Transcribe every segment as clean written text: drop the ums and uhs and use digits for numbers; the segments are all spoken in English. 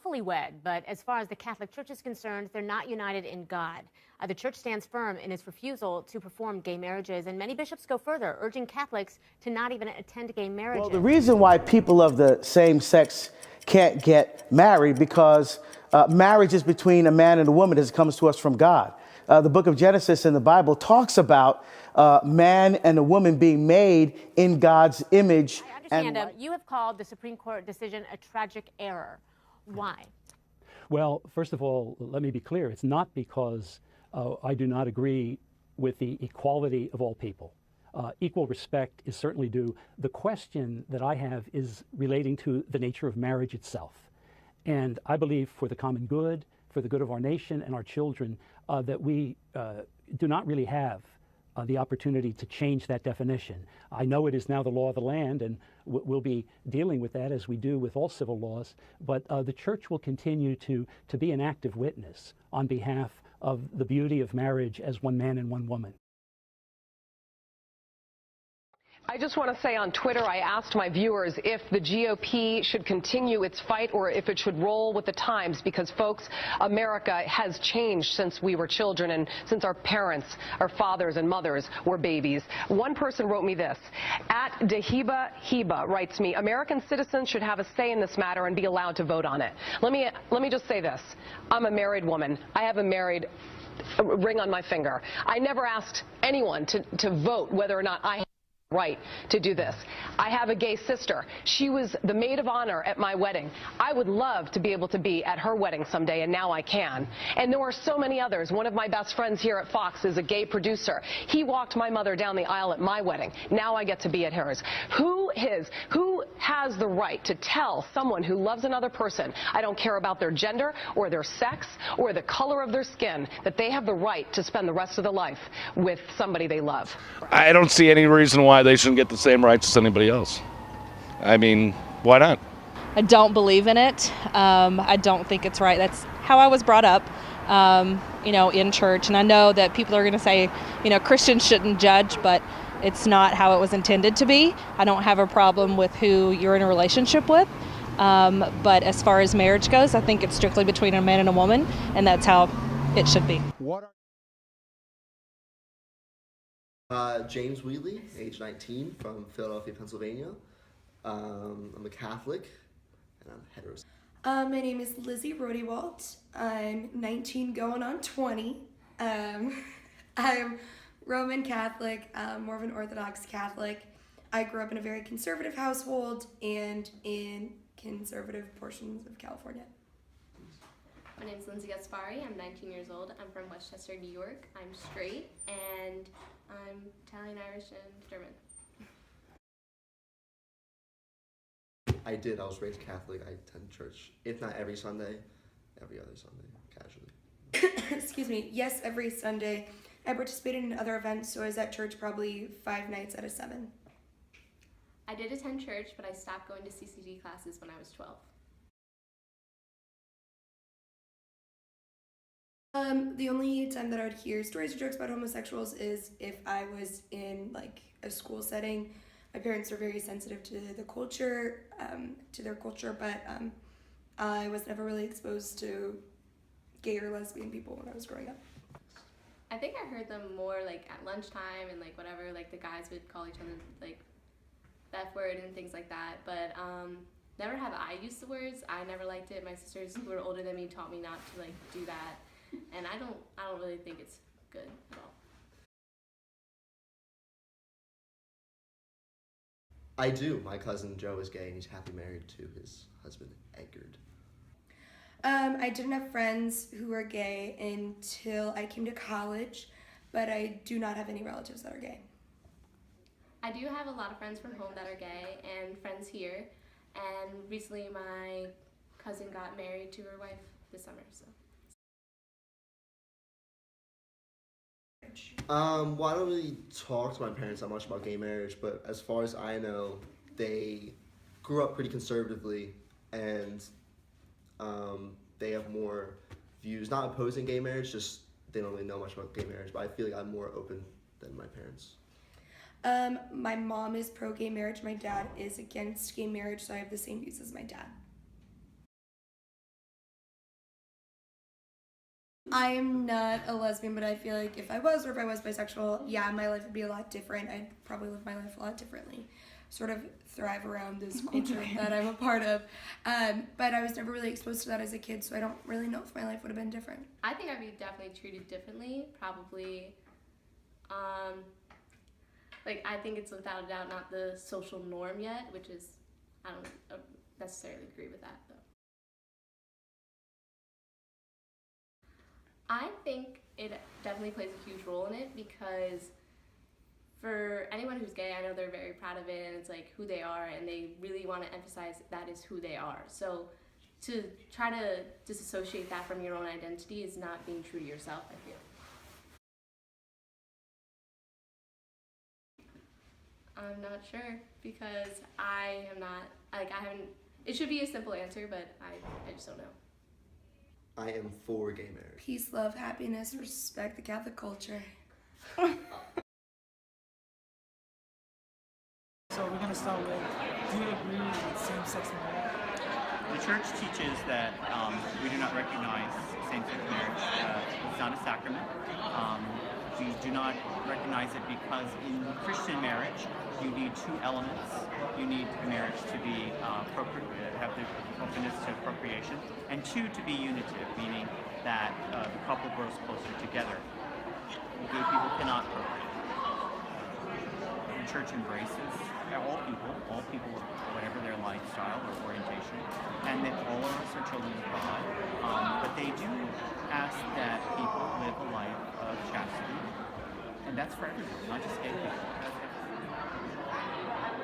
lawfully wed, but as far as the Catholic Church is concerned, they're not united in God. The Church stands firm in its refusal to perform gay marriages, and many bishops go further, urging Catholics to not even attend gay marriages. Well, the reason why people of the same sex can't get married because marriage is between a man and a woman as it comes to us from God. The book of Genesis in the Bible talks about man and a woman being made in God's image. I understand you have called the Supreme Court decision a tragic error. Why? Well, first of all, let me be clear. It's not because I do not agree with the equality of all people. Equal respect is certainly due. The question that I have is relating to the nature of marriage itself. And I believe for the common good, for the good of our nation and our children, that we do not really have the opportunity to change that definition. I know it is now the law of the land, and we'll be dealing with that as we do with all civil laws, but the Church will continue to be an active witness on behalf of the beauty of marriage as one man and one woman. I just want to say on Twitter, I asked my viewers if the GOP should continue its fight or if it should roll with the times, because, folks, America has changed since we were children and since our parents, our fathers and mothers were babies. One person wrote me this. At Dehiba Heba writes me, American citizens should have a say in this matter and be allowed to vote on it. Let me just say this. I'm a married woman. I have a married ring on my finger. I never asked anyone to vote whether or not I right to do this. I have a gay sister. She was the maid of honor at my wedding. I would love to be able to be at her wedding someday, and now I can. And there are so many others. One of my best friends here at Fox is a gay producer. He walked my mother down the aisle at my wedding. Now I get to be at hers. Who has the right to tell someone who loves another person, I don't care about their gender or their sex or the color of their skin, that they have the right to spend the rest of their life with somebody they love? I don't see any reason why they shouldn't get the same rights as anybody else. I mean, why not? I don't believe in it. I don't think it's right. That's how I was brought up, in church. And I know that people are going to say, Christians shouldn't judge, but it's not how it was intended to be. I don't have a problem with who you're in a relationship with. But as far as marriage goes, I think it's strictly between a man and a woman, and that's how it should be. James Wheatley, age 19, from Philadelphia, Pennsylvania. I'm a Catholic, and I'm heterosexual. My name is Lizzie Rodewalt. I'm 19 going on 20. I'm Roman Catholic, more of an Orthodox Catholic. I grew up in a very conservative household and in conservative portions of California. My name is Lindsay Gaspari. I'm 19 years old. I'm from Westchester, New York. I'm straight, and I'm Italian, Irish, and German. I was raised Catholic. I attend church, if not every Sunday, every other Sunday, casually. Excuse me. Yes, every Sunday. I participated in other events, so I was at church probably 5 nights out of 7. I did attend church, but I stopped going to CCD classes when I was 12. The only time that I would hear stories or jokes about homosexuals is if I was in a school setting. My parents were very sensitive to the culture, to their culture, but I was never really exposed to gay or lesbian people when I was growing up. I think I heard them more at lunchtime and whatever, the guys would call each other the F word and things like that, but never have I used the words. I never liked it. My sisters who were older than me taught me not to do that. And I don't really think it's good at all. I do. My cousin Joe is gay, and he's happily married to his husband, Edgard. I didn't have friends who were gay until I came to college, but I do not have any relatives that are gay. I do have a lot of friends from home that are gay and friends here, and recently my cousin got married to her wife this summer, so. Well, I don't really talk to my parents that much about gay marriage, but as far as I know, they grew up pretty conservatively, and they have more views, not opposing gay marriage, just they don't really know much about gay marriage, but I feel like I'm more open than my parents. My mom is pro-gay marriage, my dad is against gay marriage, so I have the same views as my dad. I am not a lesbian, but I feel like if I was, or if I was bisexual, yeah, my life would be a lot different. I'd probably live my life a lot differently, sort of thrive around this culture that I'm a part of. But I was never really exposed to that as a kid, so I don't really know if my life would have been different. I think I'd be definitely treated differently, probably. Like, I think it's without a doubt not the social norm yet, which is, I don't necessarily agree with that, though. I think it definitely plays a huge role in it, because for anyone who's gay, I know they're very proud of it, and it's like who they are, and they really want to emphasize that is who they are. So to try to disassociate that from your own identity is not being true to yourself, I feel. I'm not sure, because I am not, like, I haven't, it should be a simple answer, but I just don't know. I am for gay marriage. Peace, love, happiness, respect the Catholic culture. So we're going to start with, do you agree with same-sex marriage? The church teaches that we do not recognize same-sex marriage. It's not a sacrament. We do not recognize it because in Christian marriage, you need two elements. You need marriage to be have the openness to procreation, and two, to be unitive, meaning that the couple grows closer together. Gay people cannot procreate. The church embraces all people, whatever their lifestyle or orientation, and that all of us are children of God. But they do ask that people live a life of chastity, and that's for everyone, not just gay people.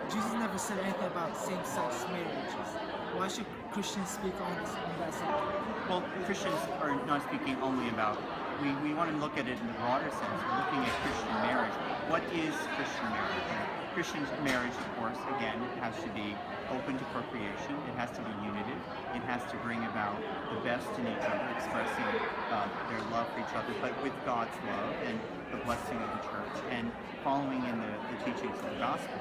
Jesus never said anything about same-sex marriages. Why should Christians speak on that subject? Well, Christians are not speaking only about, we want to look at it in the broader sense. We're looking at Christian marriage. What is Christian marriage? Christian marriage, of course, again, has to be open to procreation. It has to be unitive. It has to bring about the best in each other, expressing their love for each other, but with God's love and the blessing of the church, and following in the teachings of the gospel.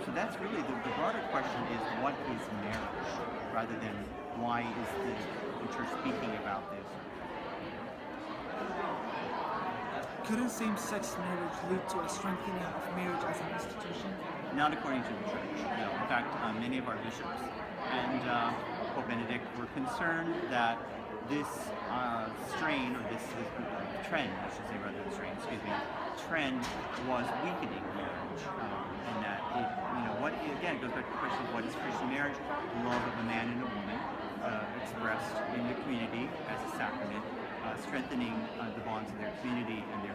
So that's really the broader question is, what is marriage, rather than why is the church speaking about this? Couldn't same-sex marriage lead to a strengthening of marriage as an institution? Not according to the church, no. In fact, many of our bishops and Pope Benedict were concerned that this strain, or this trend, I should say, rather than strain, trend was weakening marriage, and that it, again, it goes back to the question of what is Christian marriage? Love of a man and a woman, expressed in the community as a sacrament, strengthening the bonds of their community and their